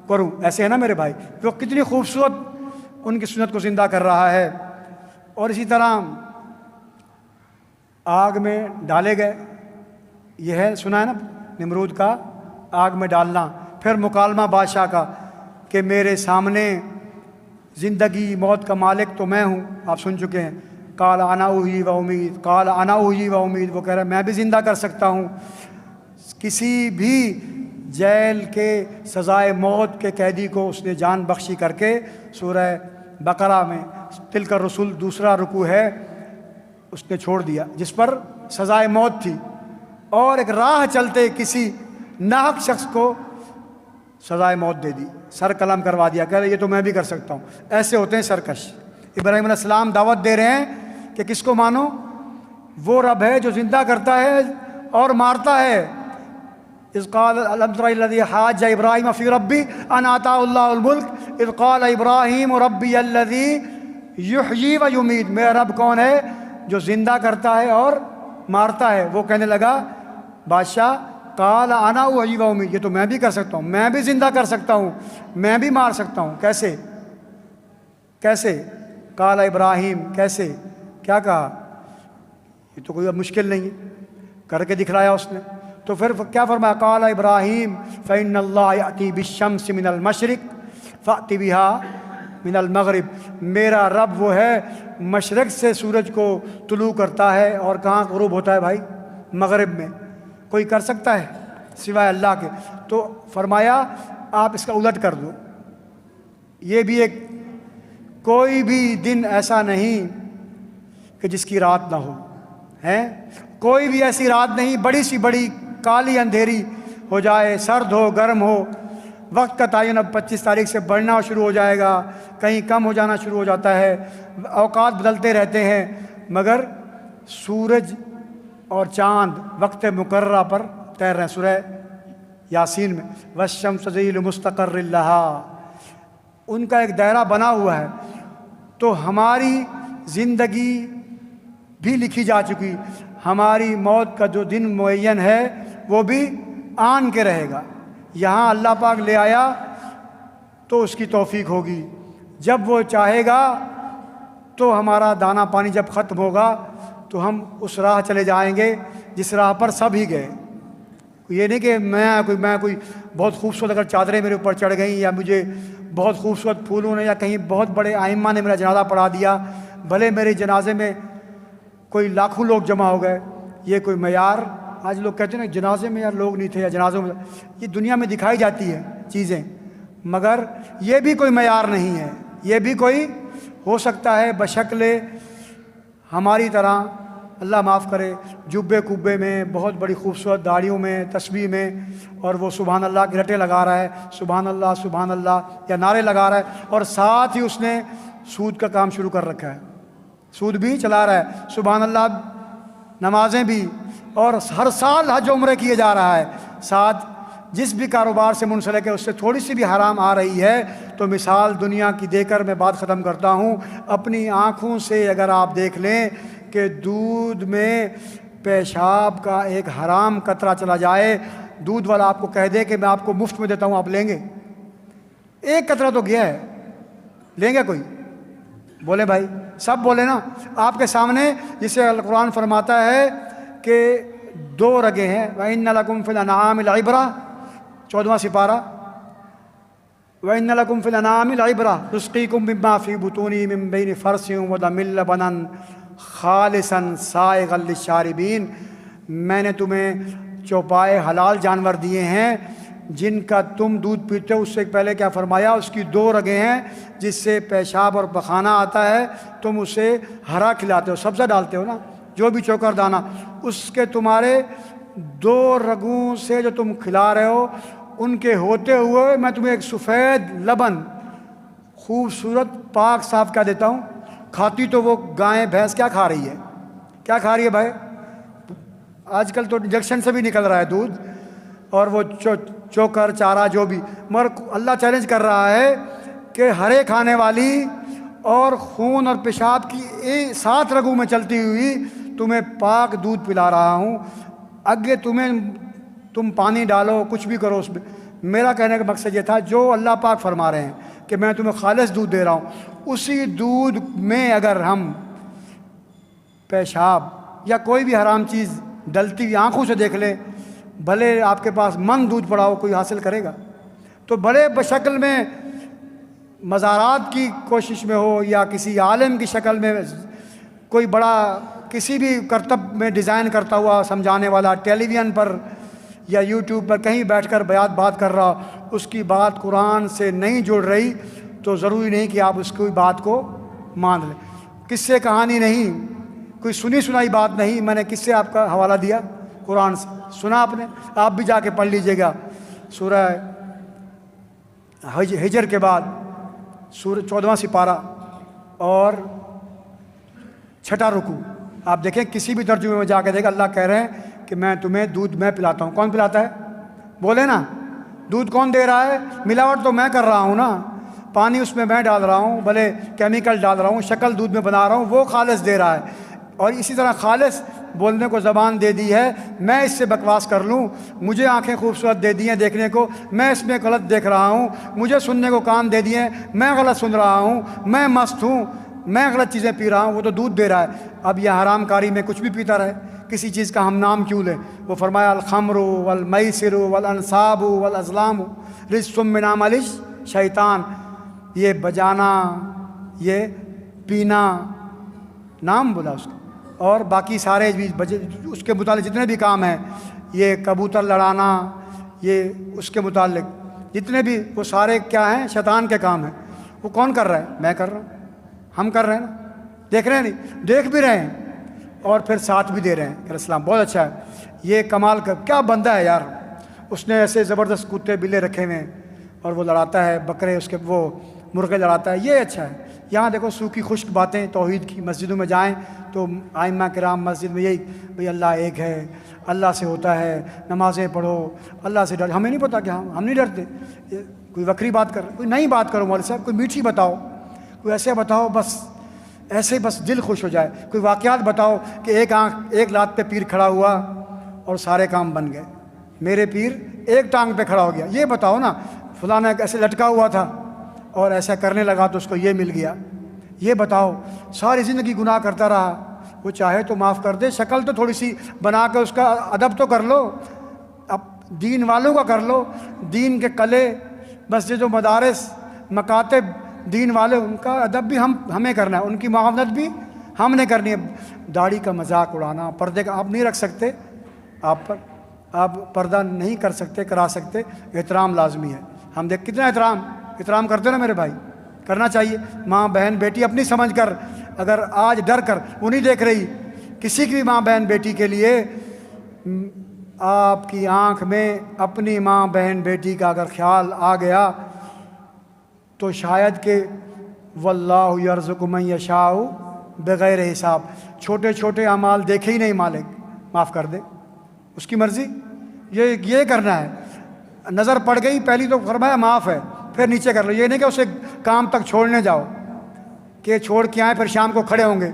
کروں۔ ایسے ہے نا میرے بھائی؟ وہ کتنی خوبصورت ان کی سنت کو زندہ کر رہا ہے۔ اور اسی طرح آگ میں ڈالے گئے، یہ ہے سنا ہے نا نمرود کا آگ میں ڈالنا، پھر مکالمہ بادشاہ کا کہ میرے سامنے زندگی موت کا مالک تو میں ہوں، آپ سن چکے ہیں۔ قال انا احیی و امید، قال انا احیی و امید، وہ کہہ رہا ہے میں بھی زندہ کر سکتا ہوں۔ کسی بھی جیل کے سزائے موت کے قیدی کو اس نے جان بخشی کر کے، سورہ بقرہ میں تلک الرسول دوسرا رکوع ہے، اس نے چھوڑ دیا جس پر سزائے موت تھی، اور ایک راہ چلتے کسی ناحق شخص کو سزائے موت دے دی، سر قلم کروا دیا، کہہ رہے یہ تو میں بھی کر سکتا ہوں۔ ایسے ہوتے ہیں سرکش۔ ابراہیم علیہ السلام دعوت دے رہے ہیں کہ کس کو مانو؟ وہ رب ہے جو زندہ کرتا ہے اور مارتا ہے۔ اذ قال الم تر الذی حاج ابراہیم فی ربی ان آتاہ اللہ الملک اذ قال ابراہیم ربی الذی یحیی و یمیت، میرا رب کون ہے؟ جو زندہ کرتا ہے اور مارتا ہے۔ وہ کہنے لگا بادشاہ قال انا احیی و امیت، یہ تو میں بھی کر سکتا ہوں، میں بھی زندہ کر سکتا ہوں، میں بھی مار سکتا ہوں۔ کیسے؟ قال ابراہیم، کیسے؟ کیا کہا؟ یہ تو کوئی اب مشکل نہیں ہے، کر کے دکھلایا اس نے۔ تو پھر کیا فرمایا؟ قال ابراہیم فإن اللہ یأتی بالشمس من المشرق فأتی بها من المغرب، میرا رب وہ ہے مشرق سے سورج کو طلوع کرتا ہے، اور کہاں غروب ہوتا ہے بھائی؟ مغرب میں۔ کوئی کر سکتا ہے سوائے اللہ کے؟ تو فرمایا آپ اس کا الٹ کر دو، یہ بھی ایک کوئی بھی دن ایسا نہیں کہ جس کی رات نہ ہو، ہے کوئی بھی ایسی رات نہیں بڑی سی بڑی کالی اندھیری ہو جائے، سرد ہو گرم ہو، وقت کا تعین اب 25 تاریخ سے بڑھنا شروع ہو جائے گا، کہیں کم ہو جانا شروع ہو جاتا ہے، اوقات بدلتے رہتے ہیں، مگر سورج اور چاند وقت مقررہ پر تیر رہے ہیں۔ سورہ یاسین میں والشمس تجری لمستقر لہا، ان کا ایک دائرہ بنا ہوا ہے۔ تو ہماری زندگی بھی لکھی جا چکی، ہماری موت کا جو دن معین ہے وہ بھی آن کے رہے گا۔ یہاں اللہ پاک لے آیا تو اس کی توفیق ہوگی، جب وہ چاہے گا تو ہمارا دانہ پانی جب ختم ہوگا تو ہم اس راہ چلے جائیں گے جس راہ پر سب ہی گئے۔ یہ نہیں کہ میں کوئی بہت خوبصورت اگر چادریں میرے اوپر چڑھ گئیں یا مجھے بہت خوبصورت پھولوں نے یا کہیں بہت بڑے ائمہ نے میرا جنازہ پڑھا دیا، بھلے میرے جنازے میں کوئی لاکھوں لوگ جمع ہو گئے، یہ کوئی معیار؟ آج لوگ کہتے ہیں نا جنازے میں یار لوگ نہیں تھے یا جنازوں میں، یہ دنیا میں دکھائی جاتی ہے چیزیں، مگر یہ بھی کوئی معیار نہیں ہے، یہ بھی کوئی ہو سکتا ہے بشکل ہماری طرح، اللہ معاف کرے، جبے کبے میں، بہت بڑی خوبصورت داڑھیوں میں، تسبیح میں، اور وہ سبحان اللہ کے رٹے لگا رہا ہے، سبحان اللہ یا نعرے لگا رہا ہے، اور ساتھ ہی اس نے سود کا کام شروع کر رکھا ہے، سود بھی چلا رہا ہے، سبحان اللہ نمازیں بھی، اور ہر سال حج عمرے کیے جا رہا ہے، ساتھ جس بھی کاروبار سے منسلک ہے اس سے تھوڑی سی بھی حرام آ رہی ہے تو مثال دنیا کی دے کر میں بات ختم کرتا ہوں، اپنی آنکھوں سے اگر آپ دیکھ لیں کہ دودھ میں پیشاب کا ایک حرام قطرہ چلا جائے، دودھ والا آپ کو کہہ دے کہ میں آپ کو مفت میں دیتا ہوں، آپ لیں گے؟ ایک قطرہ تو گیا ہے، لیں گے کوئی؟ بولے بھائی، سب بولے نا آپ کے سامنے، جسے القرآن فرماتا ہے کہ 2 رگیں ہیں، وَإِنَّ لَكُمْ فِي الْأَنْعَامِ الْعِبْرَةَ، 14واں سپارہ، وَإِنَّ لَكُمْ فِي الْأَنْعَامِ الْعِبْرَةَ نُسْقِيكُم مِّمَّا فِي بُطُونِهِ مِن بَيْنِ فَرْثٍ وَدَمٍ لَبَنًا خَالِصًا سَائِغًا لِلشَّارِبِينَ، میں نے تمہیں چوپائے حلال جانور دیے ہیں جن کا تم دودھ پیتے ہو۔ اس سے پہلے کیا فرمایا؟ اس کی 2 رگیں ہیں جس سے پیشاب اور پخانہ آتا ہے، تم اسے ہرا کھلاتے ہو، سبزہ ڈالتے ہو نا، جو بھی چوکر دانہ، اس کے تمہارے 2 رگوں سے جو تم کھلا رہے ہو، ان کے ہوتے ہوئے میں تمہیں ایک سفید لبن خوبصورت پاک صاف کیا دیتا ہوں۔ کھاتی تو وہ گائیں بھینس کیا کھا رہی ہے؟ کیا کھا رہی ہے بھائی؟ آج کل تو انجیکشن سے بھی نکل رہا ہے دودھ، اور وہ چوکر چارہ جو بھی، مگر اللہ چیلنج کر رہا ہے کہ ہرے کھانے والی اور خون اور پیشاب کی 7 رگوں میں چلتی ہوئی تمہیں پاک دودھ پلا رہا ہوں، اگے تم پانی ڈالو، کچھ بھی کرو اس میں۔ میرا کہنے کا مقصد یہ تھا جو اللہ پاک فرما رہے ہیں کہ میں تمہیں خالص دودھ دے رہا ہوں، اسی دودھ میں اگر ہم پیشاب یا کوئی بھی حرام چیز ڈلتی ہوئی آنکھوں سے دیکھ لیں، بھلے آپ کے پاس من دودھ پڑا ہو، کوئی حاصل کرے گا؟ تو بڑے بشکل میں مزارات کی کوشش میں ہو یا کسی عالم کی شکل میں کوئی بڑا کسی بھی کرتب میں ڈیزائن کرتا ہوا سمجھانے والا ٹیلی ویژن پر یا یوٹیوب پر کہیں بیٹھ کر بات کر رہا، اس کی بات قرآن سے نہیں جڑ رہی تو ضروری نہیں کہ آپ اس کی بات کو مان لیں۔ قصے کہانی نہیں، کوئی سنی سنائی بات نہیں، میں نے کس سے آپ کا حوالہ دیا؟ قرآن سے سنا آپ نے، آپ بھی جا کے پڑھ لیجئے گا سورہ ہجر کے بعد سورہ 14واں سپارہ اور 6واں رکوع، آپ دیکھیں کسی بھی ترجمے میں جا کے دیکھیں، اللہ کہہ رہے ہیں کہ میں تمہیں دودھ میں پلاتا ہوں۔ کون پلاتا ہے؟ بولے نا، دودھ کون دے رہا ہے؟ ملاوٹ تو میں کر رہا ہوں نا، پانی اس میں ڈال رہا ہوں، بھلے کیمیکل ڈال رہا ہوں، شکل دودھ میں بنا رہا ہوں، وہ خالص دے رہا ہے۔ اور اسی طرح خالص بولنے کو زبان دے دی ہے، میں اس سے بکواس کر لوں، مجھے آنکھیں خوبصورت دے دی ہیں دیکھنے کو، میں اس میں غلط دیکھ رہا ہوں، مجھے سننے کو کان دے دیے ہیں، میں غلط سن رہا ہوں، میں مست ہوں، میں غلط چیزیں پی رہا ہوں، وہ تو دودھ دے رہا ہے۔ اب یہ حرام کاری میں کچھ بھی پیتا رہے، کسی چیز کا ہم نام کیوں لیں؟ وہ فرمایا الخمر والمیسر والانصاب والازلام رجس من عمل الشیطان، یہ بجانا، یہ پینا، نام بولا اس کا، اور باقی سارے بھی اس کے متعلق جتنے بھی کام ہیں، یہ کبوتر لڑانا، یہ اس کے متعلق جتنے بھی، وہ سارے کیا ہیں؟ شیطان کے کام ہیں۔ وہ کون کر رہا ہے؟ میں کر رہا ہوں، ہم کر رہے ہیں نا، دیکھ رہے ہیں نہیں، دیکھ بھی رہے ہیں اور پھر ساتھ بھی دے رہے ہیں کہ السلام بہت اچھا ہے، یہ کمال کا کیا بندہ ہے یار، اس نے ایسے زبردست کتے بلے رکھے ہوئے ہیں اور وہ لڑاتا ہے، بکرے اس کے وہ مرغے لڑاتا ہے، یہ اچھا ہے۔ یہاں دیکھو سوکھی خشک باتیں توحید کی، مسجدوں میں جائیں تو ائمہ کرام مسجد میں یہی بھئی اللہ ایک ہے، اللہ سے ہوتا ہے، نمازیں پڑھو، اللہ سے ڈر، ہمیں نہیں پتہ کہ ہم نہیں ڈرتے، کوئی وکری بات کر، کوئی نئی بات کرو مولوی صاحب، کوئی میٹھی بتاؤ، کوئی ایسے بتاؤ بس ایسے بس دل خوش ہو جائے، کوئی واقعات بتاؤ کہ ایک لات پہ پیر کھڑا ہوا اور سارے کام بن گئے، میرے پیر ایک ٹانگ پہ کھڑا ہو گیا، یہ بتاؤ نا، فلاں ایسے لٹکا ہوا تھا اور ایسا کرنے لگا تو اس کو یہ مل گیا، یہ بتاؤ۔ ساری زندگی گناہ کرتا رہا، وہ چاہے تو معاف کر دے، شکل تو تھوڑی سی بنا کے اس کا ادب تو کر لو۔ اب دین والوں کا کر لو، دین کے قلعے مسجد و مدارس مکاتب دین والے، ان کا ادب بھی ہمیں کرنا ہے، ان کی معاونت بھی ہم نے کرنی ہے۔ داڑھی کا مذاق اڑانا، پردے کا آپ نہیں رکھ سکتے، آپ پردہ نہیں کر سکتے، کرا سکتے، احترام لازمی ہے۔ ہم دیکھ کتنا احترام کرتے نا میرے بھائی، کرنا چاہیے۔ ماں بہن بیٹی اپنی سمجھ کر، اگر آج ڈر کر وہ نہیں دیکھ رہی کسی کی بھی ماں بہن بیٹی کے لیے، آپ کی آنکھ میں اپنی ماں بہن بیٹی کا اگر خیال آ گیا تو شاید کہ واللہ یرزق من یشاء بغیر حساب، چھوٹے چھوٹے اعمال دیکھے ہی نہیں مالک، معاف کر دے، اس کی مرضی، یہ کرنا ہے۔ نظر پڑ گئی پہلی تو فرمایا معاف ہے، پھر نیچے کر لو، یہ نہیں کہ اسے کام تک چھوڑنے جاؤ کہ چھوڑ کے آئیں پھر شام کو کھڑے ہوں گے،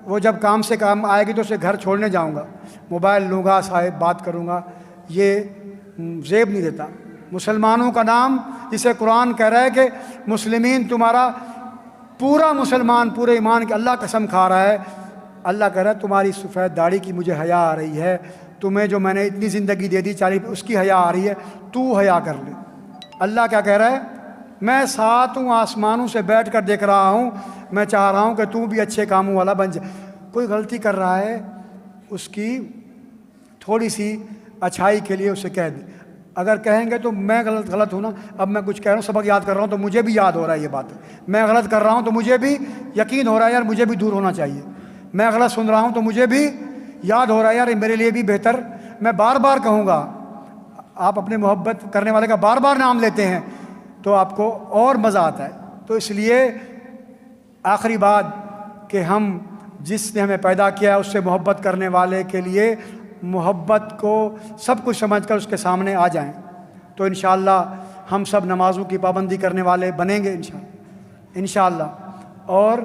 وہ جب کام سے کام آئے گی تو اسے گھر چھوڑنے جاؤں گا، موبائل لوں گا، صاحب بات کروں گا، یہ زیب نہیں دیتا۔ مسلمانوں کا نام جسے قرآن کہہ رہا ہے کہ مسلمین تمہارا پورا مسلمان پورے ایمان کی اللہ قسم کھا رہا ہے، اللہ کہہ رہا ہے تمہاری سفید داڑھی کی مجھے حیا آ رہی ہے، تمہیں جو میں نے اتنی زندگی دے دی 40 اس کی حیا آ رہی ہے، تو حیا کر لے۔ اللہ کیا کہہ رہا ہے؟ میں ساتوں آسمانوں سے بیٹھ کر دیکھ رہا ہوں، میں چاہ رہا ہوں کہ تو بھی اچھے کاموں والا بن جائے۔ کوئی غلطی کر رہا ہے اس کی تھوڑی سی اچھائی کے لیے اسے کہہ دیں، اگر کہیں گے تو میں غلط ہوں نا، اب میں کچھ کہہ رہا ہوں سبق یاد کر رہا ہوں تو مجھے بھی یاد ہو رہا ہے یہ بات، میں غلط کر رہا ہوں تو مجھے بھی یقین ہو رہا ہے یار مجھے بھی دور ہونا چاہیے، میں غلط سن رہا ہوں تو مجھے بھی یاد ہو رہا ہے یار میرے لیے بھی بہتر، میں بار بار کہوں گا۔ آپ اپنے محبت کرنے والے کا بار بار نام لیتے ہیں تو آپ کو اور مزہ آتا ہے۔ تو اس لیے آخری بات کہ ہم جس نے ہمیں پیدا کیا ہے اس سے محبت کرنے والے کے لیے محبت کو سب کچھ سمجھ کر اس کے سامنے آ جائیں تو انشاءاللہ ہم سب نمازوں کی پابندی کرنے والے بنیں گے انشاءاللہ، اور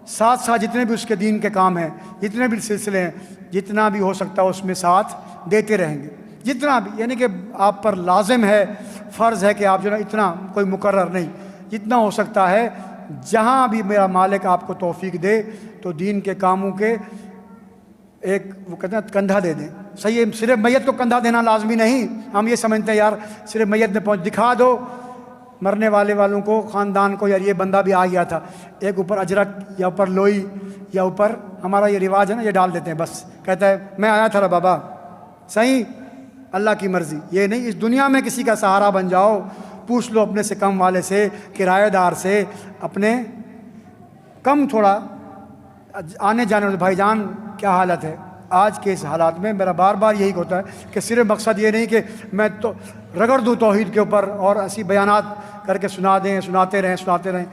ساتھ ساتھ جتنے بھی اس کے دین کے کام ہیں، جتنے بھی سلسلے ہیں، جتنا بھی ہو سکتا ہے اس میں ساتھ دیتے رہیں گے، جتنا بھی، یعنی کہ آپ پر لازم ہے، فرض ہے کہ آپ جو نا اتنا کوئی مقرر نہیں، جتنا ہو سکتا ہے، جہاں بھی میرا مالک آپ کو توفیق دے تو دین کے کاموں کے ایک وہ کہتے ہیں کندھا دے دیں۔ صحیح ہے، صرف میت کو کندھا دینا لازمی نہیں، ہم یہ سمجھتے ہیں یار صرف میت میں پہنچ دکھا دو مرنے والوں کو، خاندان کو، یار یہ بندہ بھی آ گیا تھا، ایک اوپر اجرک یا اوپر لوئی یا اوپر ہمارا یہ رواج ہے نا، یہ ڈال دیتے ہیں، بس کہتا ہے میں آیا تھا بابا، صحیح اللہ کی مرضی، یہ نہیں۔ اس دنیا میں کسی کا سہارا بن جاؤ، پوچھ لو اپنے سے کم والے سے، کرایہ دار سے، اپنے کم تھوڑا آنے جانے والے بھائی جان کیا حالت ہے آج کے اس حالات میں۔ میرا بار بار یہی ہوتا ہے کہ صرف مقصد یہ نہیں کہ میں تو رگڑ دوں توحید کے اوپر اور ایسی بیانات کر کے سناتے رہیں۔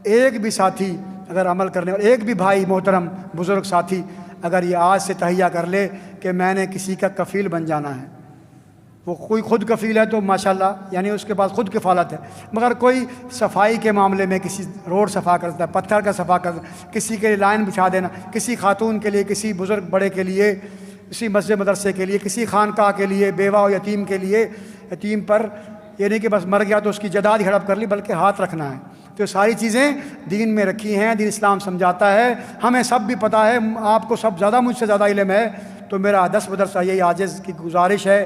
ایک بھی ساتھی اگر عمل کرنے والا، ایک بھی بھائی محترم بزرگ ساتھی اگر یہ آج سے تہیہ کر لے کہ میں نے کسی کا کفیل بن جانا ہے، وہ کوئی خود کفیل ہے تو ماشاءاللہ یعنی اس کے پاس خود کفالت ہے، مگر کوئی صفائی کے معاملے میں کسی روڈ صفا کرتا ہے، پتھر کا صفا کرتا ہے، کسی کے لیے لائن بچھا دینا، کسی خاتون کے لیے، کسی بزرگ بڑے کے لیے، کسی مسجد مدرسے کے لیے، کسی خانقاہ کے لیے، بیوہ و یتیم کے لیے، یتیم پر یہ نہیں کہ بس مر گیا تو اس کی جداد ہڑپ کر لی، بلکہ ہاتھ رکھنا ہے۔ تو ساری چیزیں دین میں رکھی ہیں، دین اسلام سمجھاتا ہے، ہمیں سب بھی پتہ ہے، آپ کو سب زیادہ مجھ سے زیادہ علم ہے، تو میرا دست بدرسہ یہی عاجز کی گزارش ہے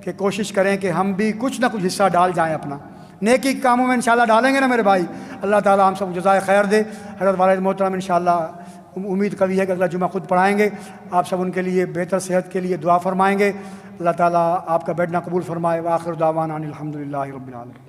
کہ کوشش کریں کہ ہم بھی کچھ نہ کچھ حصہ ڈال جائیں اپنا، نیکی کے کاموں میں انشاءاللہ ڈالیں گے نا میرے بھائی، اللہ تعالیٰ ہم سب جزائے خیر دے۔ حضرت والد محترم انشاءاللہ امید قوی ہے کہ اگلا جمعہ خود پڑھائیں گے، آپ سب ان کے لیے بہتر صحت کے لیے دعا فرمائیں گے، اللہ تعالیٰ آپ کا بیٹھنا قبول فرمائے۔ وآخر دعوانا ان الحمدللہ رب العالمین۔